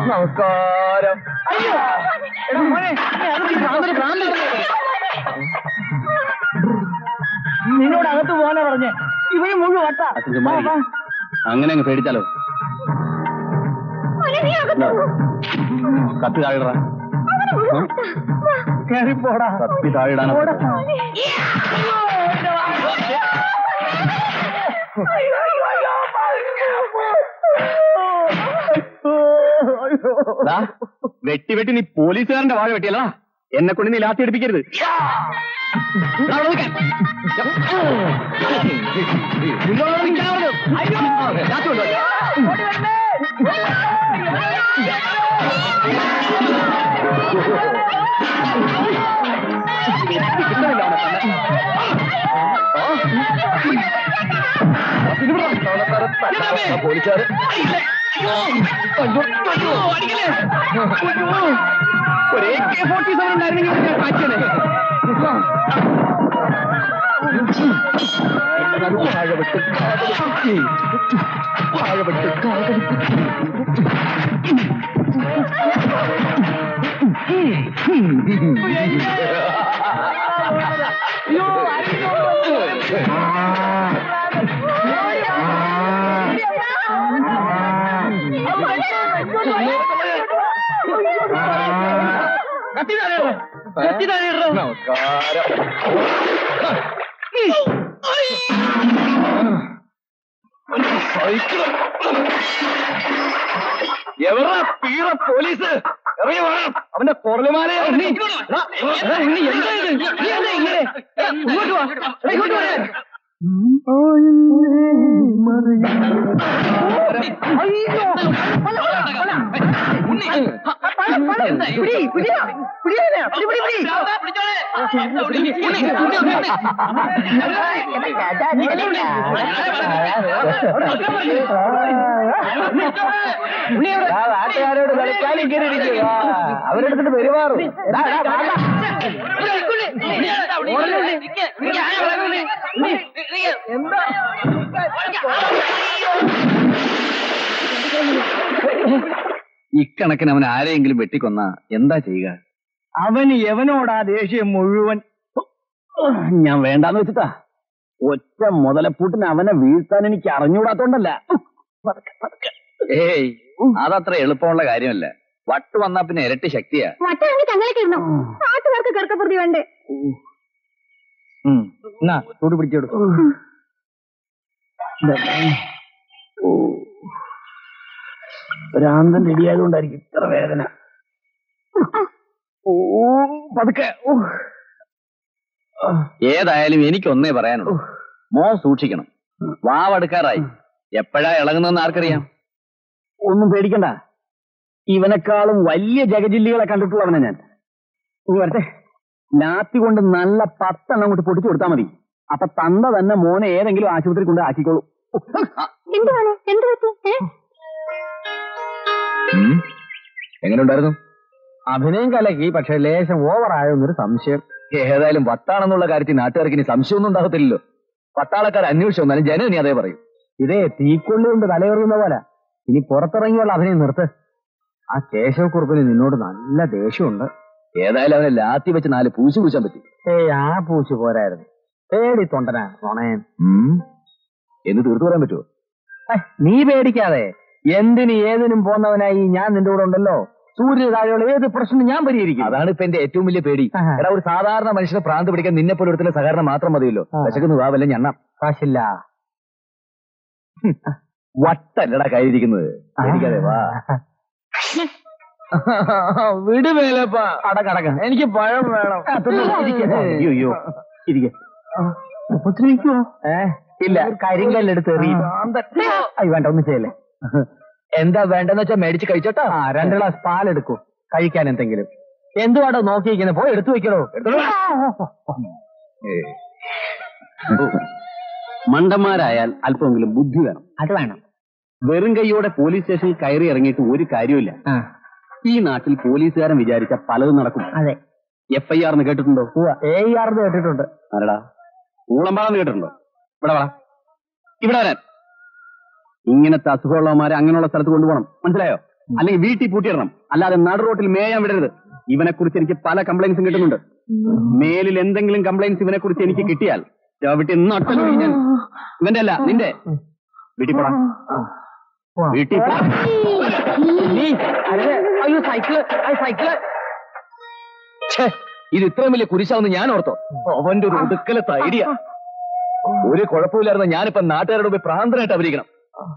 നമസ്കാരം. നിന്നോട് അകത്ത് പോകാനാ പറഞ്ഞേ. ഇവര് മുഴുവൻ വട്ട. അങ്ങനെ അങ്ങ് പേടിച്ചാലോ? കത്തി താഴെടാ. കയറിപ്പോടാ. കത്തി താഴെടാൻ. വെട്ടി വെട്ടി നീ പോലീസുകാരന്റെ വാഴ വെട്ടിയല്ല. എന്നെ കൊണ്ട് നീ ലാത്തി എടുപ്പിക്കരുത്. പോലീസുകാർ ഒരേ AK-47 ഉണ്ടായിരുന്നെങ്കിൽ ഞാൻ കാച്ചനെ. വാഴവെട്ട് എവറാ പീറ പോലീസ് ഇറങ്ങി വേണം. അവന്റെ പൊറലുമാരെ ഇങ്ങോട്ട് നാട്ടുകാരോട് കളിക്കാൻ ഇരിക്കുക. അവരെടുത്തിട്ട് പെരുമാറും. ഇക്കണക്കിന് അവൻ ആരെയെങ്കിലും വെട്ടിക്കൊന്ന എന്താ ചെയ്യുക? അവന് എവനോടാ ദേഷ്യം മുഴുവൻ? ഞാൻ വേണ്ടാന്ന് വെച്ചിട്ടാ. ഒറ്റ മുതലപ്പൂട്ടിന് അവനെ വീഴ്ത്താൻ എനിക്ക് അറിഞ്ഞുകൂടാത്തോണ്ടല്ല. ഏയ്, അതത്ര എളുപ്പമുള്ള കാര്യമല്ല. വട്ട് വന്നാ പിന്നെ ഇരട്ടി ശക്തിയാ. വേണ്ടേ? ചൂട് പിടിച്ചെടുക്കും. ഭ്രാന്തൻ റെഡിയായതുകൊണ്ടായിരിക്കും ഇത്ര വേദന. പതുക്കെ. ഏതായാലും എനിക്കൊന്നേ പറയാനുള്ളൂ. മോൻ സൂക്ഷിക്കണം. വാവടുക്കാറായി. എപ്പോഴാ ഇളകുന്നതെന്ന് ആർക്കറിയാം? ഒന്നും പേടിക്കണ്ട. ഇവനെക്കാളും വലിയ ജഗജില്ലികളെ കണ്ടിട്ടുള്ളവനെ ഞാൻ. വരട്ടെ. ലാത്തി കൊണ്ട് നല്ല 10 എണ്ണം കൊണ്ട് പൊട്ടിച്ചു കൊടുത്താൽ മതി. അപ്പൊ തന്ത തന്നെ മോനെ ഏതെങ്കിലും ആശുപത്രി കൊണ്ട് ആക്കിക്കോളൂ. എങ്ങനെ ഉണ്ടായിരുന്നു? അഭിനയം കലക്കി, പക്ഷെ ലേശം ഓവറായോ എന്നൊരു സംശയം. ഏതായാലും വട്ടാണെന്നുള്ള കാര്യത്തിൽ നാട്ടുകാർക്ക് ഇനി സംശയമൊന്നും ഉണ്ടാകത്തില്ലല്ലോ. പട്ടാളക്കാർ അന്വേഷിച്ചു വന്നാലും ജനം ഇനി അതേ പറയും. ഇതേ തീക്കൊള്ളി കൊണ്ട് തലയെറിയുന്ന പോലെ. ഇനി പുറത്തിറങ്ങിയുള്ള അഭിനയം നിർത്ത്. ആ കേശവക്കുറുപ്പിന് നിന്നോട് നല്ല ദേഷ്യമുണ്ട്. ഏതായാലും അവനെ ലാത്തി വെച്ച് 4 പൂശി പൂശാൻ പറ്റി. ആ പൂശി പോരായിരുന്നു. പേടി തൊണ്ടനാ നുണയൻ. എന്ന് തീർത്തു പറയാൻ പറ്റുമോ? നീ പേടിക്കാതെ. എന്തിന് ഏതിനും പോന്നവനായി ഞാൻ നിന്റെ കൂടെ ഉണ്ടല്ലോ. സൂര്യ താഴെയുള്ള ഏത് പ്രശ്നം ഞാൻ പരിഹരിക്കും. അതാണ് ഇപ്പൊ എന്റെ ഏറ്റവും വലിയ പേടി. എടാ, ഒരു സാധാരണ മനുഷ്യനെ ഭ്രാന്ത് പിടിക്കാൻ നിന്നെ പോലെ ഒരുത്തിന്റെ സഹകരണം മാത്രം മതിയല്ലോ. വിശക്കുന്നു വാവല്ല ഞണ്ണ കാശില്ല. വട്ടല്ലടാ കയ്യിരിക്കുന്നത്. എനിക്കതെ വാ വിടുവേലപ്പാ. അടക്കടക്ക എനിക്ക് പഴം വേണം. അയ്യോ ഇരിക്കെ. ഉപദ്രവിക്കുവോ? ഇല്ല, കരിങ്കല്ലെടുത്ത് എറിയും. അയ്യോ വേണ്ട, ഒന്നും ചെയ്യല്ലേ. എന്താ വേണ്ടെന്ന് വെച്ചാ മേടിച്ച് കഴിച്ചോട്ടാ. 2 ഗ്ലാസ് പാലെടുക്കൂ, കഴിക്കാൻ എന്തെങ്കിലും. എന്തുവാടോ നോക്കിയിരിക്കുന്നത്? പോയി എടുത്തു വെക്കണോ. മണ്ടന്മാരായാൽ അല്പമെങ്കിലും ബുദ്ധി വേണം. അത് വേണം. വെറും കൈയോടെ പോലീസ് സ്റ്റേഷനിൽ കയറി ഇറങ്ങിയിട്ട് ഒരു കാര്യമില്ല. ഈ നാട്ടിൽ പോലീസുകാരൻ വിചാരിച്ച പലതും നടക്കും. അതെ. FIR കേട്ടിട്ടുണ്ടോ? AER കേട്ടിട്ടുണ്ട്. ആരടാ? ഊളമ്പാടെന്ന് കേട്ടിട്ടുണ്ടോ? ഇവിടെ വാ, ഇവിടെ വരാൻ. ഇങ്ങനത്തെ അസുഖമുള്ളവന്മാരെ അങ്ങനെയുള്ള സ്ഥലത്ത് കൊണ്ടുപോകണം, മനസ്സിലായോ? അല്ലെങ്കിൽ വീട്ടിൽ പൂട്ടിയിടണം. അല്ലാതെ നടു റോട്ടിൽ മേയാൻ വിടരുത്. ഇവനെ കുറിച്ച് എനിക്ക് പല കംപ്ലൈൻസും കിട്ടുന്നുണ്ട്. മേലിൽ എന്തെങ്കിലും കംപ്ലൈൻസ് ഇവനെ കുറിച്ച് എനിക്ക് കിട്ടിയാൽ ചവിട്ടി നട്ടൽ ഞാൻ. ഇവന്റെ അല്ല, നിന്റെ. വീട്ടിൽ പോടാ, വീട്ടിൽ പോ. അയ്യോ സൈക്കിള്, സൈക്കിള്. ഇത് ഇത്രയും വലിയ കുരിശാവുന്ന ഞാൻ ഓർത്തോ? അവന്റെ ഒരു ഒടുക്കലത്തെ ഐഡിയ. ഒരു കുഴപ്പമില്ലായിരുന്നു. ഞാനിപ്പോ നാട്ടുകാരോട് പോയി പ്രാന്തനായിട്ട് അഭിനയിക്കണം.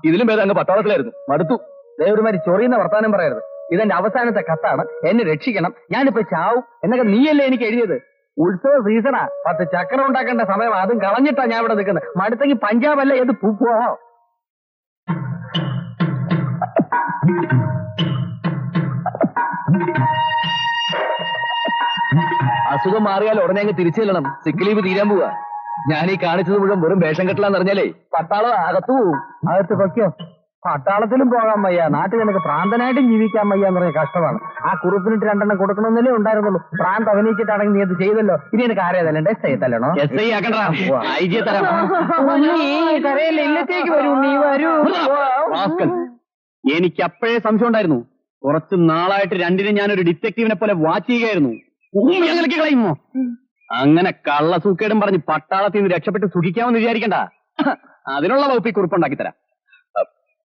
ഇതിലും ഭേദം അങ്ങ് പട്ടാളത്തിലായിരുന്നു. മടുത്തു. ദേവരുമാരി ചൊറിയുന്ന വർത്താനം പറയരുത്. ഇതെന്റെ അവസാനത്തെ കത്താണ്. എന്നെ രക്ഷിക്കണം, ഞാനിപ്പോ ചാവും എന്നൊക്കെ നീയല്ലേ എനിക്ക് എഴുതിയത്. ഉത്സവ സീസണാ, 10 ചക്രം ഉണ്ടാക്കേണ്ട സമയം. അതും കളഞ്ഞിട്ടാ ഞാൻ ഇവിടെ നിൽക്കുന്നത്. മടുത്തെങ്കിൽ പഞ്ചാബല്ല, ഏത് പൂപ്പോ. അസുഖം മാറിയാൽ ഉടനെ അങ്ങ് തിരിച്ചു ചെല്ലണം. സിക്ക് ലീവ് തീരാൻ പോവാ. ഞാൻ ഈ കാണിച്ചത് മുഴുവൻ വെറും വേഷം കെട്ടലാന്ന് അറിഞ്ഞാലേ പട്ടാളം അകത്തു പോവും. അകത്ത് പൊയ്ക്കോ. പട്ടാളത്തിലും പോകാൻ വയ്യ, നാട്ടിൽ നിനക്ക് പ്രാന്തനായിട്ടും ജീവിക്കാൻ വയ്യ എന്ന് പറഞ്ഞ കഷ്ടമാണ്. ആ കുറുപ്പിനിട്ട് 2 എണ്ണം കൊടുക്കണമെന്നല്ലേ ഉണ്ടായിരുന്നുള്ളൂ. പ്രാന്ത് അഭിനയിച്ചിട്ടാണെങ്കിൽ നീ അത് ചെയ്തല്ലോ. ഇനി എനിക്ക് ആരെയാ തല്ലണ്ടേ? SI തല്ലണോ? ഇല്ലത്തേക്ക് വരൂ, നീ വരൂ. എനിക്ക് അപ്പോഴേ സംശയം ഉണ്ടായിരുന്നു. കുറച്ച് നാളായിട്ട് രണ്ടിനും ഞാനൊരു ഡിറ്റക്റ്റീവിനെ പോലെ വാച്ച് ചെയ്യുകയായിരുന്നു. കളയുമോ? അങ്ങനെ കള്ളസൂക്കേടും പറഞ്ഞ് പട്ടാളത്തിൽ നിന്ന് രക്ഷപ്പെട്ട് സുഖിക്കാമെന്ന് വിചാരിക്കണ്ട. അതിനുള്ള വകുപ്പിൽ കുറിപ്പുണ്ടാക്കി തരാം.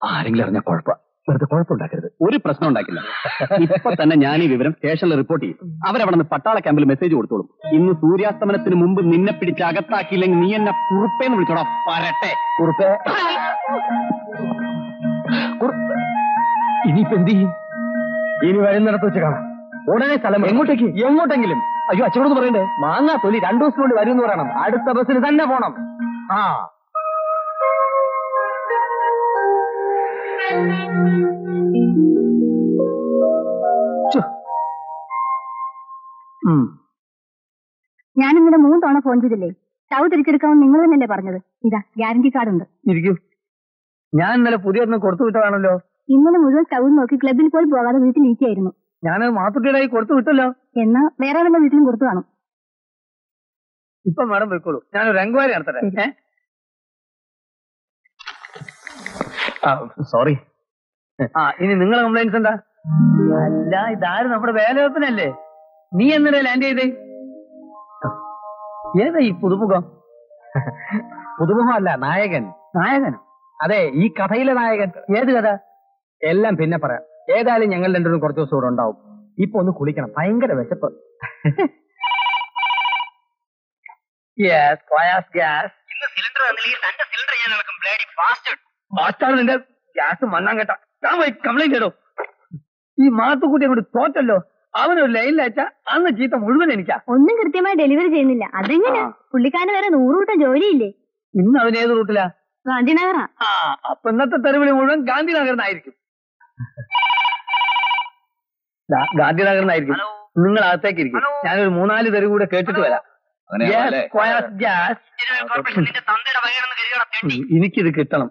ആരെങ്കിലും അറിഞ്ഞ വെറുതെ കുഴപ്പമുണ്ടാക്കരുത്. ഒരു പ്രശ്നം ഉണ്ടാക്കില്ല. ഇപ്പൊ തന്നെ ഞാൻ ഈ വിവരം സ്റ്റേഷനിൽ റിപ്പോർട്ട് ചെയ്യും. അവരവിടെ നിന്ന് പട്ടാള ക്യാമ്പിൽ മെസ്സേജ് കൊടുത്തോളും. ഇന്ന് സൂര്യാസ്തമനത്തിന് മുമ്പ് നിന്നെ പിടിച്ച് അകത്താക്കിയില്ലെങ്കിൽ നീ എന്നെ കുറുപ്പേന്ന് വിളിച്ചോടാ. പരട്ടെ കുറുപ്പേ. ഇനിയിപ്പോ എന്ത് ചെയ്യും? ഇനി വരുന്നിടത്ത് വെച്ച് കാണാം. ഉടനെ സ്ഥലം. എങ്ങോട്ടേക്ക്? എങ്ങോട്ടെങ്കിലും. അയ്യോ, അച്ഛനോട് പറയണ്ടേ? മാങ്ങാ തൊലി 2 ദിവസം കൊണ്ട് വരും എന്ന് പറയണം. അടുത്ത ബസ്സിന് തന്നെ പോണം. ഞാൻ ഇന്നലെ 3 തവണ ഫോൺ ചെയ്തില്ലേ? സ്റ്റൗ തിരിച്ചെടുക്കാമെന്ന് നിങ്ങൾ തന്നെയല്ലേ പറഞ്ഞത്? ഇതാ ഗ്യാരണ്ടി കാർഡ് ഉണ്ട്. ഇരിക്കൂ. ഞാൻ ഇന്നലെ പുതിയൊന്ന് കൊടുത്തു വിട്ടതാണല്ലോ. ഇന്നലെ മുഴുവൻ സ്റ്റൗ നോക്കി ക്ലബിൽ പോയി പോകാതെ വീട്ടിൽ ഇരിക്കുകയായിരുന്നു. ഞാൻ മാത്തുട്ടിയുടെയായി കൊടുത്തു വിട്ടല്ലോ. എന്നാ വേറെ വല്ല വീട്ടിലും കൊടുത്തു കാണും. ഇപ്പൊ മാഡം പോയിക്കോളൂ, ഞാനൊരു എൻക്വയറി നടത്തട്ടെ. സോറി. ഇനി നിങ്ങളെ കംപ്ലൈൻസ് എന്താ? അല്ല, ഇതാരും നമ്മുടെ വേലവെപ്പനല്ലേ. നീ എന്തിനാ ലാൻഡ് ചെയ്തേ? ഏതാ ഈ പുതുമുഖം? പുതുമുഖമല്ല, നായകൻ. നായകൻ? അതെ, ഈ കഥയിലെ നായകൻ. ഏത് കഥ? എല്ലാം പിന്നെ പറയാം. ഏതായാലും ഞങ്ങൾ രണ്ടുപേരും കുറച്ച് ദിവസം കൂടെ ഉണ്ടാവും. ഇപ്പൊ ഒന്ന് കുളിക്കണം, ഭയങ്കര വിശപ്പ്. നിന്റെ ഗ്യാസ് മണ്ണാൻ കേട്ടാ ഞാൻ പോയി കംപ്ലൈന്റ് ചെയ്തോ. ഈ മാത്തുക്കുട്ടി അങ്ങോട്ട് തോറ്റല്ലോ. അവനൊരു ലൈനിൽ അയച്ചാ അന്ന് ചീത്ത മുഴുവൻ എനിക്കാ. ഒന്നും കൃത്യമായി ഡെലിവറി ചെയ്യുന്നില്ല. അതെങ്ങനെ? പുള്ളിക്കാരന് വേറെ 100 കൂട്ടം ജോലിയില്ലേ? ഇന്ന് അവൻ ഏത് റൂട്ടിലാ? ഗാന്ധിനഗറാ. അപ്പൊ ഇന്നത്തെ തെരുവിളി മുഴുവൻ ഗാന്ധിനഗറിനായിരിക്കും. ഗാന്ധിനഗറിനായിരിക്കും. നിങ്ങൾ അകത്തേക്ക് ഇരിക്കും. ഞാനൊരു 3-4 തെരുവ് കൂടെ കേട്ടിട്ട് വരാം. എനിക്കിത് കിട്ടണം.